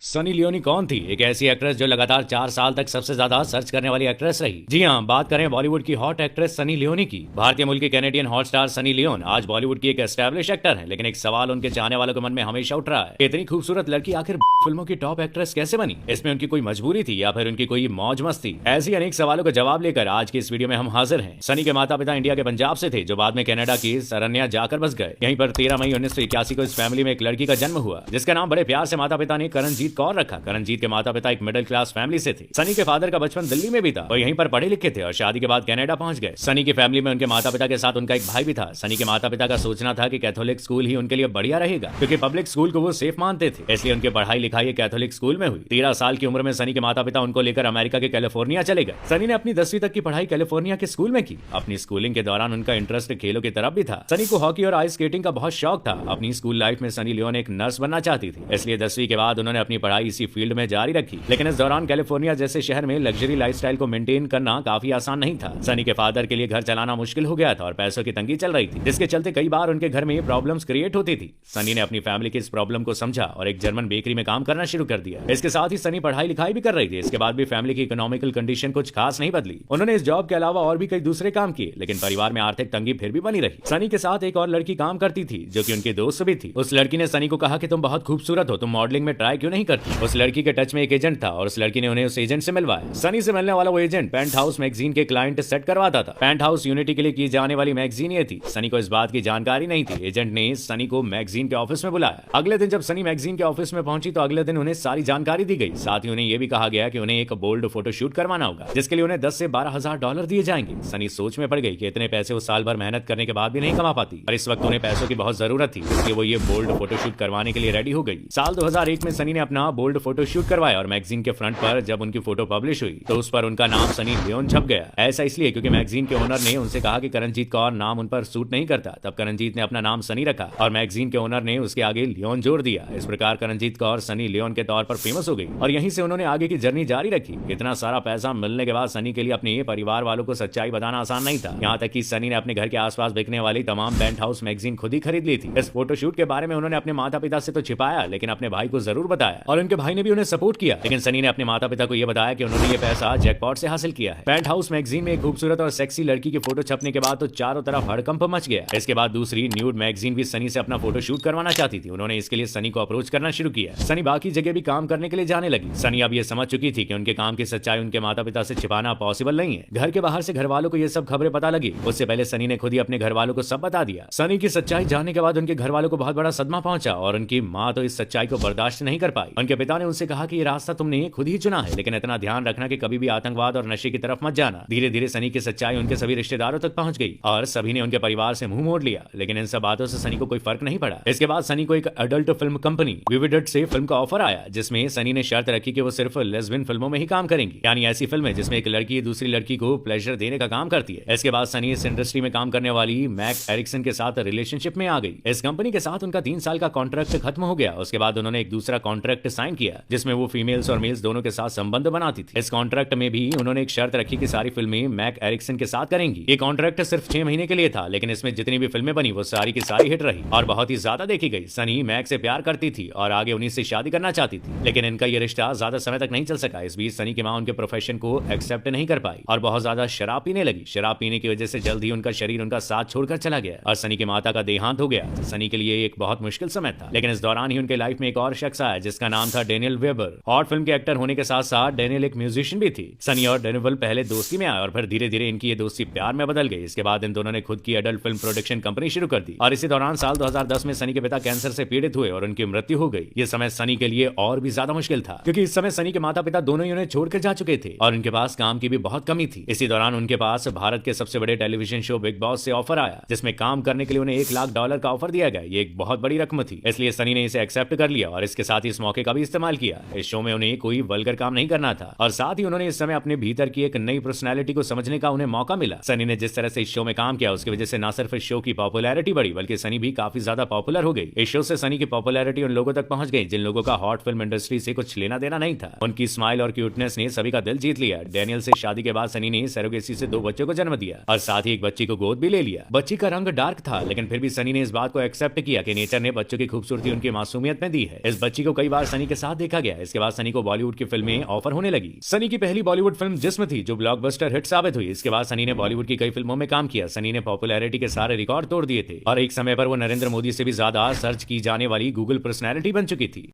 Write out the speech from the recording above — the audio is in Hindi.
सनी लियोनी कौन थी? एक ऐसी एक्ट्रेस जो लगातार 4 साल तक सबसे ज्यादा सर्च करने वाली एक्ट्रेस रही। जी हाँ, बात करें बॉलीवुड की हॉट एक्ट्रेस सनी लियोनी की। भारतीय मूल की Canadian hot star Sunny Leone आज बॉलीवुड की एक एस्टैब्लिश एक्टर है, लेकिन एक सवाल उनके चाहने वालों के मन में हमेशा उठ रहा है, इतनी खूबसूरत लड़की आखिर फिल्मों की टॉप एक्ट्रेस कैसे बनी? इसमें उनकी कोई मजबूरी थी या फिर उनकी कोई मौज मस्ती? ऐसी अनेक सवालों का जवाब लेकर आज की इस वीडियो में हम हाजिर हैं। सनी के माता पिता इंडिया के पंजाब से थे, जो बाद में कनाडा की सरन्या जाकर बस गए। यहीं पर 13 मई 1981 को इस फैमिली में एक लड़की का जन्म हुआ, जिसका नाम बड़े प्यार से माता पिता ने करणजीत कौर रखा। करणजीत के माता पिता एक मिडिल क्लास फैमिली से थे। सनी के फादर का बचपन दिल्ली में भी था, वो यहीं पर पढ़े लिखे थे और शादी के बाद कनाडा पहुंच गए। सनी की फैमिली में उनके माता पिता के साथ उनका एक भाई भी था। सनी के माता पिता का सोचना था कि कैथोलिक स्कूल ही उनके लिए बढ़िया रहेगा, क्योंकि पब्लिक स्कूल को वो सेफ मानते थे, इसलिए उनकी पढ़ाई लिखाई कैथोलिक स्कूल में हुई। 13 साल की उम्र में सनी के माता पिता उनको लेकर अमेरिका के कैलिफोर्निया चले गए। सनी ने अपनी 10वीं तक की पढ़ाई कैलिफोर्निया के स्कूल में की। अपनी स्कूलिंग के दौरान उनका इंटरेस्ट खेलों की तरफ भी था। सनी को हॉकी और आइस स्केटिंग का बहुत शौक था। अपनी स्कूल लाइफ में सनी लियोन एक नर्स बनना चाहती थी, इसलिए 10वीं के बाद उन्होंने अपनी पढ़ाई इसी फील्ड में जारी रखी। लेकिन इस दौरान कैलिफोर्निया जैसे शहर में लग्जरी लाइफस्टाइल को मेंटेन करना काफी आसान नहीं था। सनी के फादर के लिए घर चलाना मुश्किल हो गया था और पैसों की तंगी चल रही थी, जिसके चलते कई बार उनके घर में प्रॉब्लम्स क्रिएट होती थी। सनी ने अपनी फैमिली की इस प्रॉब्लम को समझा और एक जर्मन बेकरी में काम करना शुरू कर दिया। इसके साथ ही सनी पढ़ाई लिखाई भी कर रही थी। इसके बाद भी फैमिली की इकोनॉमिकल कंडीशन कुछ खास नहीं बदली। उन्होंने इस जॉब के अलावा और भी कई दूसरे काम किए, लेकिन परिवार में आर्थिक तंगी फिर भी बनी रही। सनी के साथ एक और लड़की काम करती थी, जो कि उनकी दोस्त भी थी। उस लड़की ने सनी को कहा कि तुम बहुत खूबसूरत हो, तुम मॉडलिंग में ट्राई क्यों नहीं करती? उस लड़की के टच में एक एजेंट था और उस लड़की ने उन्हें उस एजेंट से मिलवाया। सनी से मिलने वाला वो एजेंट पेंट हाउस मैगजीन के क्लाइंट सेट करवाता था। पेंट हाउस यूनिटी के लिए की जाने वाली मैगजीन ये थी। सनी को इस बात की जानकारी नहीं थी। एजेंट ने सनी को मैगजीन के ऑफिस में बुलाया। अगले दिन जब सनी मैगजीन के ऑफिस में पहुंची तो अगले दिन उन्हें सारी जानकारी दी गई। साथ ही उन्हें यह भी कहा गया कि उन्हें एक बोल्ड फोटोशूट करवाना होगा, जिसके लिए उन्हें 10 से 12 हजार डॉलर दिए जाएंगे। सनी सोच में पड़ गई कि इतने पैसे वो साल भर मेहनत करने के बाद भी नहीं कमा पाती, और इस वक्त उन्हें पैसों की बहुत जरूरत थी, इसलिए वो ये बोल्ड फोटोशूट करवाने के लिए रेडी हो गई। साल 2001 में सनी ने अपना बोल्ड फोटोशूट करवाया और मैगजीन के फ्रंट पर जब उनकी फोटो पब्लिश हुई तो उस पर उनका नाम सनी लियोन छप गया। ऐसा इसलिए क्योंकि मैगजीन के ओनर ने उनसे कहा कि करणजीत कौर नाम उन पर सूट नहीं करता। तब करणजीत ने अपना नाम सनी रखा और मैगजीन के ओनर ने उसके आगे लियोन जोड़ दिया। इस प्रकार करणजीत कौर सनी लियोन के तौर पर फेमस हो गई और यहीं से उन्होंने आगे की जर्नी जारी रखी। इतना सारा पैसा मिलने के बाद सनी के लिए अपने परिवार वालों को सच्चाई बताना आसान नहीं था। यहाँ तक कि सनी ने अपने घर के आसपास बिकने वाली तमाम पेंट हाउस मैगजीन खुद ही खरीद ली थी। इस फोटोशूट के बारे में उन्होंने अपने माता पिता से तो छिपाया, लेकिन अपने भाई को जरूर बताया और उनके भाई ने भी उन्हें सपोर्ट किया। लेकिन सनी ने अपने माता पिता को यह बताया कि उन्होंने ये पैसा जैकपॉट से हासिल किया है। पेंट हाउस मैगजीन में एक खूबसूरत और सेक्सी लड़की की फोटो छपने के बाद तो चारों तरफ हड़कंप मच गया। इसके बाद दूसरी न्यूड मैगजीन भी सनी से अपना फोटो शूट करवाना चाहती थी। उन्होंने इसके लिए सनी को अप्रोच करना शुरू किया। सनी बाकी जगह भी काम करने के लिए जाने लगी। सनी अब ये समझ चुकी थी कि उनके काम की सच्चाई उनके माता पिता से छिपाना पॉसिबल नहीं है। घर के बाहर से घर वालों को ये सब खबरें पता लगी, उससे पहले सनी ने खुद ही अपने घर वालों को सब बता दिया। सनी की सच्चाई जानने के बाद उनके घर वालों को बहुत बड़ा सदमा पहुंचा और उनकी मां तो इस सच्चाई को बर्दाश्त नहीं कर पाई। उनके पिता ने उनसे कहा कि ये रास्ता तुमने खुद ही चुना है, लेकिन इतना ध्यान रखना कि कभी भी आतंकवाद और नशे की तरफ मत जाना। धीरे धीरे सनी की सच्चाई उनके सभी रिश्तेदारों तक पहुंच गई और सभी ने उनके परिवार से मुंह मोड़ लिया, लेकिन इन सब बातों से सनी को कोई फर्क नहीं पड़ा। इसके बाद सनी को एक अडल्ट फिल्म कंपनी विविडेट से फिल्म का ऑफर आया, जिसमें सनी ने शर्त रखी कि वो सिर्फ लेस्बियन फिल्मों में ही काम करेंगी, यानी ऐसी फिल्में जिसमें एक लड़की दूसरी लड़की को प्लेजर देने का काम करती है। इसके बाद सनी इस इंडस्ट्री में काम करने वाली मैक एरिक्सन के साथ रिलेशनशिप में आ गई। इस कंपनी के साथ उनका 3 साल का कॉन्ट्रैक्ट खत्म हो गया। उसके बाद उन्होंने एक दूसरा कॉन्ट्रैक्ट साइन किया, जिसमें वो फीमेल्स और मेल्स दोनों के साथ संबंध बनाती थी। इस कॉन्ट्रैक्ट में भी उन्होंने एक शर्त रखी कि सारी फिल्में मैक एरिक्सन के साथ करेंगी। ये कॉन्ट्रैक्ट सिर्फ 6 महीने के लिए था, लेकिन इसमें जितनी भी फिल्में बनी वो सारी की सारी हिट रही और बहुत ही ज्यादा देखी गई। सनी मैक से प्यार करती थी और आगे उन्हीं से शादी करना चाहती थी, लेकिन इनका ये रिश्ता ज्यादा समय तक नहीं चल सका। इस बीच सनी की मां उनके प्रोफेशन को एक्सेप्ट नहीं कर पाई और बहुत ज्यादा शराब पीने लगी। शराब पीने की वजह से जल्द ही उनका शरीर उनका साथ छोड़कर चला गया और सनी की माता का देहांत हो गया। सनी के लिए एक बहुत मुश्किल समय था, लेकिन इस दौरान ही उनके लाइफ में एक और शख्स आया, जिसका नाम था डेनियल वेबर। हॉट फिल्म के एक्टर होने के साथ साथ डेनियल एक म्यूजिशियन भी थी। सनी और डेनियल पहले दोस्ती में आए और फिर धीरे धीरे इनकी ये दोस्ती प्यार में बदल गई। इसके बाद इन दोनों ने खुद की एडल्ट फिल्म प्रोडक्शन कंपनी शुरू कर दी और इसी दौरान साल 2010 में सनी के पिता कैंसर से पीड़ित हुए और उनकी मृत्यु हो गई। ये समय सनी के लिए और भी ज्यादा मुश्किल था, क्योंकि इस समय सनी के माता पिता दोनों ही उन्हें छोड़कर जा चुके थे और उनके पास काम की भी बहुत कमी थी। इसी दौरान उनके पास भारत के सबसे बड़े टेलीविजन शो बिग बॉस से ऑफर आया, जिसमें काम करने के लिए उन्हें $1 लाख का ऑफर दिया गया। ये एक बहुत बड़ी रकम थी, इसलिए सनी ने इसे एक्सेप्ट कर लिया और इसके साथ ही इस मौके का भी इस्तेमाल किया। इस शो में उन्हें कोई वल्गर काम नहीं करना था और साथ ही उन्होंने इस समय अपने भीतर की एक नई पर्सनैलिटी को समझने का उन्हें मौका मिला। सनी ने जिस तरह से इस शो में काम किया उसकी वजह से न सिर्फ इस शो की पॉपुलैरिटी बढ़ी, बल्कि सनी भी काफी ज्यादा पॉपुलर हो गई। इस शो से सनी की पॉपुलैरिटी उन लोगों तक पहुंच गई जिन लोगों का हॉट फिल्म इंडस्ट्री से कुछ लेना देना नहीं था। उनकी स्माइल और क्यूटनेस ने सभी का दिल जीत लिया। डेनियल से शादी के बाद सनी ने सरोगेसी से 2 बच्चों को जन्म दिया और साथ ही एक बच्ची को गोद भी ले लिया। बच्ची का रंग डार्क था, लेकिन फिर भी सनी ने इस बात को एक्सेप्ट किया कि नेचर ने बच्चों की खूबसूरती उनकी मासूमियत में दी है। इस बच्ची को कई बार सनी के साथ देखा गया। इसके बाद सनी को बॉलीवुड की फिल्में ऑफर होने लगी। सनी की पहली बॉलीवुड फिल्म जिस्म थी, जो ब्लॉकबस्टर हिट साबित हुई। इसके बाद सनी ने बॉलीवुड की कई फिल्मों में काम किया। सनी ने पॉपुलैरिटी के सारे रिकॉर्ड तोड़ दिए थे और एक समय पर वो नरेंद्र मोदी से भी ज्यादा सर्च की जाने वाली गूगल पर्सनैलिटी बन चुकी थी।